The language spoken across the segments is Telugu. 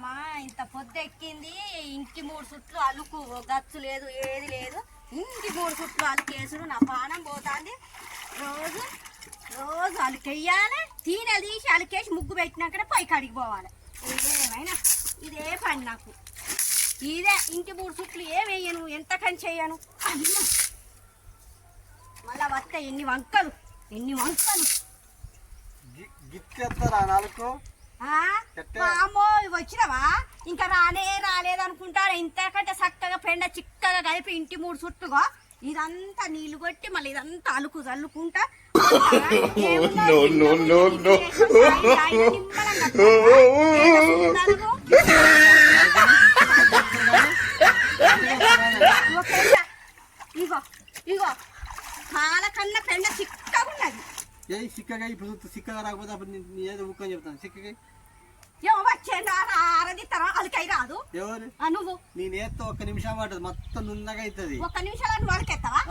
అమ్మా ఇంత పొద్దెక్కింది ఇంటి 3 చుట్లు అలుకు గచ్చు లేదు ఏది లేదు ఇంటి 3 చుట్లు అలుకేసుడు నా పానం పోతాంది రోజు రోజు అలుకెయ్యాలి తీనెలు తీసి అలుకేసి ముగ్గు పెట్టినాకనే పై కాడికి పోవాలి ఏమైనా ఇదే పని నాకు ఇదే ఇంటి 3 చుట్లు ఏమేయను ఎంత కని చేయను మళ్ళా వస్తే ఎన్ని వంకలు గిట్టేస్తారా నాలుగు అమ్మో వచ్చినవా ఇంకా రాలేదనుకుంటారు ఇంతకంటే చక్కగా పెండ చిక్కగా కలిపి ఇంటి 3 చుట్టుగా ఇదంతా నీళ్లు కొట్టి మళ్ళీ ఇదంతా అలుకు చల్లుకుంటా ఇగో ఇగో పాల కన్నా పెండ చిక్కగా ఉన్నది చిక్కగా ఇప్పుడు చిక్కగా రాకపోతే అప్పుడు ఏదో ఊక్కని చెప్తాను చిక్కగా ఆరదిస్తారా అలకై రాదు ఎవరు నువ్వు నేనేస్తా 1 నిమిషం పట్టదు మొత్తం నున్నగా అవుతుంది 1 నిమిషాలు వాళ్ళకెత్తావా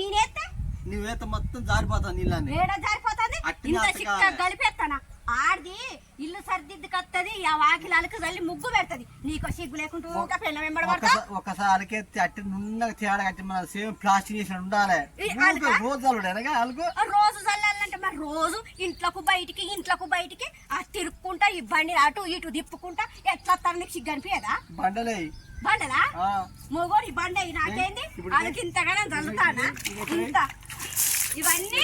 నేనేస్తే నువ్వేస్తా మొత్తం జారిపోతాను నీళ్ళని ఏడ జారిపోతుంది ఇంత చిక్కగా కలిపేస్తానా ఆడిది ఇల్లు సర్దిద్దుకొత్తది ఆ వాకిలి అలుకు చల్లి ముగ్గు పెడతది నీకు సిగ్గు లేకుండా పెళ్ళ వెంబడబడతా ఒకసారి అలికేస్తే అట్టి నున్నగా తేడా కట్టి మన సేమ్ ప్లాస్టిక్ చేసిన ఉండాలి రోజు చల్లుడు అలుకు రోజు చల్లాలంటే మరి రోజు ఇంట్లోకి బయటికి ఆ తిరుక్కుంటా ఈ బండి అటు ఇటు తిప్పుకుంటా ఎట్లా నీకు సిగ్గు అనిపించదా బండలా మొగోడు ఈ బండి నాకేంది అలకి ఇంతగానే చల్లుతానా ఇంత ఇవన్నీ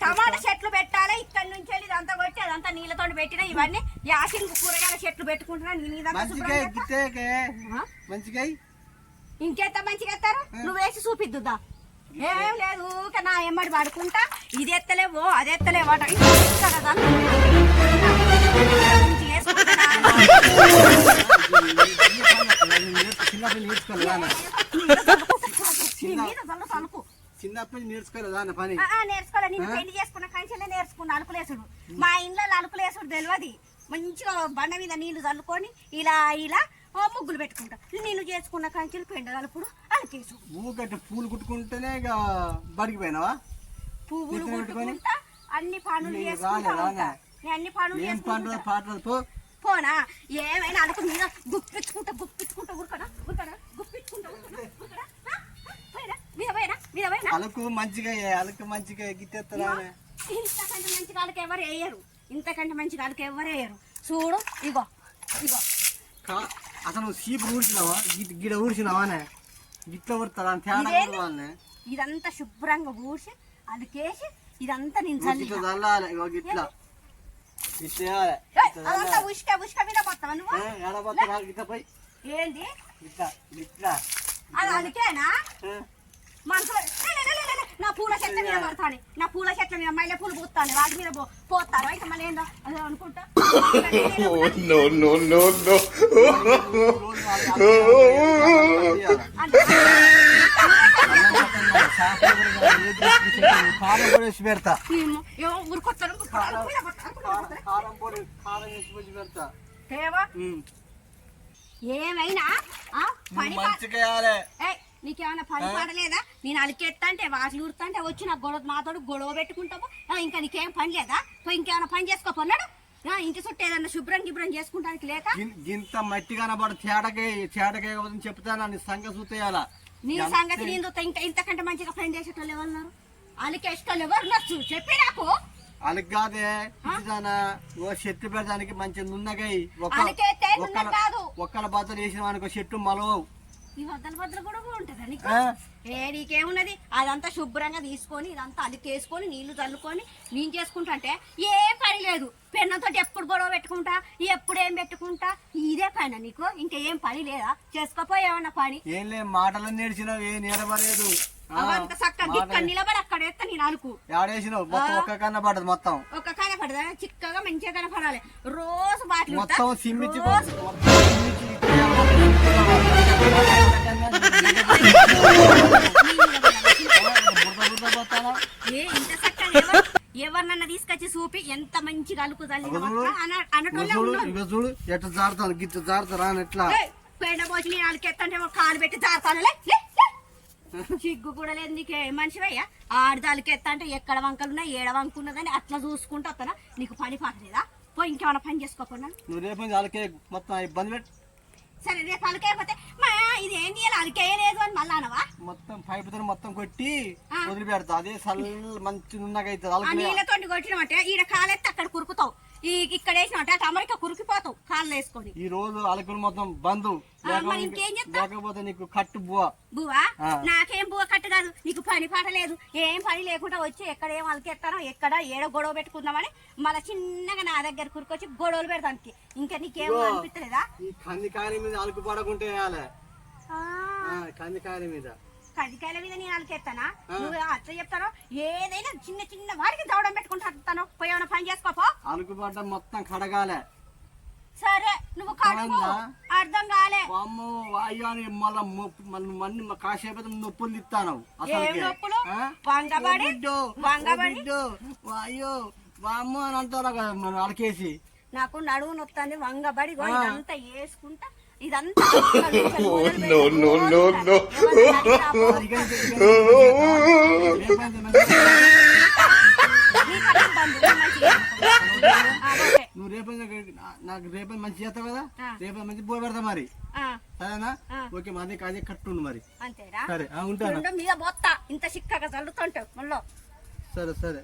టమాటా చెట్లు పెట్టాలి ఇక్కడ నుంచి వెళ్ళి ఇదంతా కొట్టి అదంతా నీళ్ళతో పెట్టినా ఇవన్నీ యాసింగ్ కూరగాయల చెట్లు పెట్టుకుంటున్నా ఇంకెంత మంచిగా ఎత్తారు నువ్వు వేసి చూపిద్దుదా ఏం లేదు నా ఎమ్మడి పడుకుంటా ఇది ఎత్తలేవో అది ఎత్తలేవో కదా చిన్నప్పటి నేర్చుకోలేదా పని నేర్చుకోలే నేను పెళ్లి చేసుకున్న కంచెలే నేర్చుకున్నా అలుకులేసుడు మా ఇంట్లో అలుకులేసుడు తెలియదు మంచిగా బండ మీద నీళ్లు చల్లుకొని ఇలా ఇలా ముగ్గులు పెట్టుకుంటా నేను చేసుకున్న కంచెలు పెండ కలుపుడు అలుకేసు ఊగట్టు పూలు కుట్టుకుంటేనే ఇక బడికి పోయినావా పువ్వులు కుట్టుకుంటా అన్ని పనులు చేసుకుంటా అన్ని పనులు పోనా ఏమైనా అలుకు మీద గుప్పించుకుంటా ఉరకనా అలుకు మంచిగా గిట్టేస్తారా ఇంతకంటే మంచిగా అలుకు ఎవరు వేయరు ఇంతకంటే మంచిగా అలుకు ఎవరు వేయరు చూడు ఇగో అసలు సీపు ఊడ్చినావా గిడ ఊడ్చినావానే గిట్ల ఊడతారా తేడా ఇదంతా శుభ్రంగా ఊడ్చి అలుకేసి ఇదంతా నేను చల్లాలి గిట్లా ఉష్క మీద పోతావా నువ్వు ఏంది అది అలికేనా మనసులో నా పూల చెట్ల మీద పడతాను నా పూల చెట్ల మీద మల్లె పూలు పూస్తాను వాటి మీద పోతాను అయితే మళ్ళీ ఏందో అదే అనుకుంటా పెడతా ఏమైనా నీకేమైనా పని పడలేదా నేను అలికెత్తా అంటే వాటిని ఊరుతా అంటే వచ్చి నాకు నాతో గొడవ పెట్టుకుంటాము ఇంకా నీకేం పని లేదా ఇంకేమైనా పని చేసుకోపోన్నాడు ఇంటి చుట్టూ ఏదన్నా శుభ్రం చేసుకుంటానికి లేక ఇంత మట్టి కనబడు తేడకే చెప్తాను నీ సంగతి చూసేయాలా నీ సంగతి నేను చూస్తా ఇంకా ఇంతకంటే మంచిగా పని చేసేటోళ్ళు ఎవరున్నారు అలికేసేటోళ్ళు ఎవరు నచ్చు చెప్పి నాకు అలికి కాదే చెట్టు పెడతానికి మంచిగా నున్నగాయి ఒక్కల బద్దలు వేసిన అనుకో చెట్టు మలవవు ఈ బద్దలు కూడా ఉంటుందా నీకేమున్నది అదంతా శుభ్రంగా తీసుకొని ఇదంతా అలికేసుకొని నీళ్లు చల్లుకొని నేను చేసుకుంటా అంటే ఏం పని లేదు పెన్నంతో ఎప్పుడు గొడవ పెట్టుకుంటా ఎప్పుడు ఏం పెట్టుకుంటా ఇదే పని నీకు ఇంకా ఏం పని లేదా చేసుకోపోయేమన్నా పని ఏం లేదు మాటలు నేర్చినావు ఏం నిలబడలేదు చక్కగా నిలబడి అక్కడ ఎత్తా నేను అలుకు ఒక్క కన్నా పడదు మొత్తం ఒక్క కన్నా పడదా చిక్కగా మంచిగా కనపడాలి రోజు బాటిల్ మొత్తం సిమ్మిచ్చి ఎవరినన్నా తీసుకొచ్చి చూపి ఎంత మంచిగా అలుకు చూడు ఎట్లా జారుతాను గిట్ల జారుతారా ఎట్లా పేడ పోసి నేను అలికెత్తంటే కాలు పెట్టి జారుతాను సిగ్గు కూడా లేదు నీకే మనిషివయ్యా ఆడదాలికెత్తా అంటే ఎక్కడ వంకలున్నా ఏడ వంకున్నదని అట్లా చూసుకుంటూ వస్తానా నీకు పని పాటలేదా పో ఇంకేమైనా పని చేసుకోకుండా. నువ్వు రేపు నుంచి అలకే మొత్తం ఇబ్బంది పెట్టు. సరే రేపు అలకైపోతే మా ఇది ఏంటి ఇలా అలకేయలేదు అని మళ్ళా అనవా? మొత్తం పైపుతో మొత్తం కొట్టి వదిలిపెడతా. అదే సల్ మంచి నున్నగైతుంది. నీళ్ళతో కొట్టినమంటే ఈడ కాలెత్తి అక్కడ కురుకుతావు, ఇక్కడ వేసినట్టే అటు అమెరికా కురికిపోతావు కాళ్ళు వేసుకొని. ఈ రోజు అలకులు మొత్తం బంధు లేకపోతే నీకు కట్టు బువా. నాకేం బువ కట్టు కాదు, నీకు పని పాట లేదు, ఏం పని లేకుండా వచ్చి ఎక్కడ ఏం అలకెత్తానో ఎక్కడ ఏడో గొడవ పెట్టుకుందామని మళ్ళీ చిన్నగా నా దగ్గర కురుకొచ్చి గొడవలు పెడతానికి. ఇంకా నీకేమో అనిపిస్తలేదా? ఈ కందికాయ మీద అలుకు పడకుంటే కందికాయ మీద కజ్జికాయల మీద నేను అలకెత్తానా? నువ్వు అట్లా చెప్తాను. ఏదైనా చిన్న చిన్న వాడికి దవడం పెట్టుకుంటూ అడుగుతాను. పోయేమైనా పని చేసుకోపో. అలుకు పడ్డ మొత్తం కడగాలే. సరే నువ్వు కడుగు. అర్థం కాలే. అయ్యో అని మళ్ళీ కాసేపు నొప్పులు ఇస్తాను. నొప్పులు వంగబడి అయ్యో వామ్మ అని అంటారా కదా మనం అలకేసి. నాకు నడువు నొత్తాన్ని వంగబడి ఇదంతా వేసుకుంటా. ఇదంతా నువ్వు రేపు నాకు రేపు మంచి చేస్తావు కదా, రేపు మంచి పోయి పెడతా మరి. సరేనా? ఓకే మాది కాజే కట్టుండు మరి. అంతేరా? సరే ఉంటాను. మీద పోతా ఇంత చిక్కగా చల్లుతుంటావు మళ్ళీ. సరే సరే.